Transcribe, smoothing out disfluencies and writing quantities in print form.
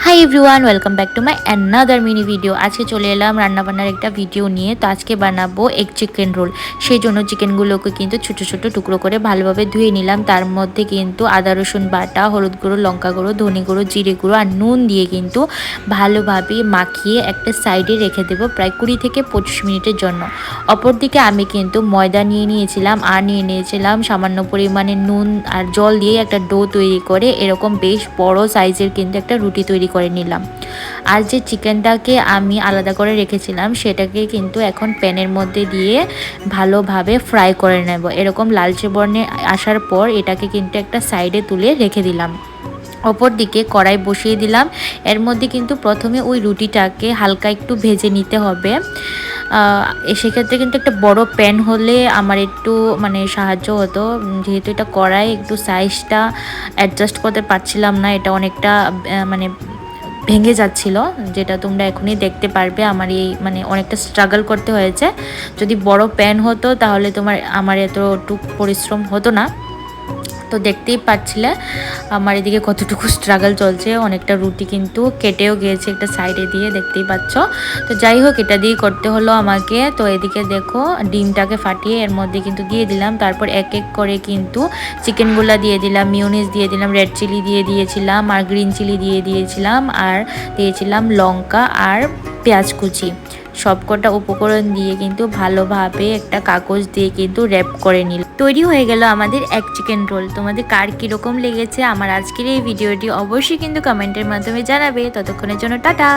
Hi everyone, welcome back to my another mini video. আজকে চলে এলাম রান্নাবান্নার একটা ভিডিও নিয়ে। তো আজকে বানাবো এগ চিকেন রোল। সেই জন্য চিকেনগুলোকে কিন্তু ছোটো ছোটো টুকরো করে ভালোভাবে ধুয়ে নিলাম। তার মধ্যে কিন্তু আদা রসুন বাটা, হলুদ গুঁড়ো, লঙ্কা গুঁড়ো, ধনে গুঁড়ো, জিরে গুঁড়ো আর নুন দিয়ে কিন্তু ভালোভাবে মাখিয়ে একটা সাইডে রেখে দেবো প্রায় 20 থেকে 25 মিনিটের জন্য। অপরদিকে আমি কিন্তু ময়দা নিয়ে নিয়েছিলাম আর নিয়ে নিয়েছিলাম সামান্য পরিমাণে নুন আর জল দিয়ে একটা ডো তৈরি করে এরকম বেশ বড় সাইজের কিন্তু একটা রুটি তৈরি করে নিলাম। আর যে চিকেনটাকে আমি আলাদা করে রেখেছিলাম সেটাকে কিন্তু এখন প্যানের মধ্যে দিয়ে ভালোভাবে ফ্রাই করে নেব। এরকম লালচে বর্ণে আসার পর এটাকে কিন্তু একটা সাইডে তুলে রেখে দিলাম। অপর দিকে কড়াই বসিয়ে দিলাম। এর মধ্যে কিন্তু প্রথমে ওই রুটিটাকে হালকা একটু ভেজে নিতে হবে। সেক্ষেত্রে কিন্তু একটা বড় প্যান হলে আমার একটু সাহায্য হতো, যেহেতু এটা কড়াই একটু সাইজটা অ্যাডজাস্ট করতে পারছিলাম না। এটা অনেকটা মানে ভেঙে যাচ্ছিল, যেটা তোমরা এখনই দেখতে পারবে। আমার এই অনেকটা স্ট্রাগল করতে হয়েছে। যদি বড় প্যান হতো তাহলে আমার এতটুকু পরিশ্রম হতো না। তো দেখতেই পাচ্ছিলে আমার এদিকে কতটুকু স্ট্রাগল চলছে। অনেকটা রুটি কিন্তু কেটেও গিয়েছে একটা সাইডে দিয়ে, দেখতেই পাচ্ছ। তো যাই হোক, এটা দিয়ে করতে হলো আমাকে। তো এদিকে দেখো ডিমটাকে ফাটিয়ে এর মধ্যে কিন্তু দিয়ে দিলাম। তারপর এক এক করে কিন্তু চিকেনগুলা দিয়ে দিলাম, মিউনিস দিয়ে দিলাম, রেড চিলি দিয়ে দিয়েছিলাম আর গ্রিন চিলি দিয়ে দিয়েছিলাম আর দিয়েছিলাম লঙ্কা আর পেঁয়াজ কুচি। সবকটা উপকরণ দিয়ে কিন্তু ভালোভাবে একটা কাগজ দিয়ে কিন্তু র্যাপ করে নিল। তৈরি হয়ে গেল আমাদের এক চিকেন রোল। তোমাদের কার কীরকম লেগেছে আমার আজকের এই ভিডিওটি অবশ্যই কিন্তু কমেন্টের মাধ্যমে জানাবে। ততক্ষণের জন্য টাটা।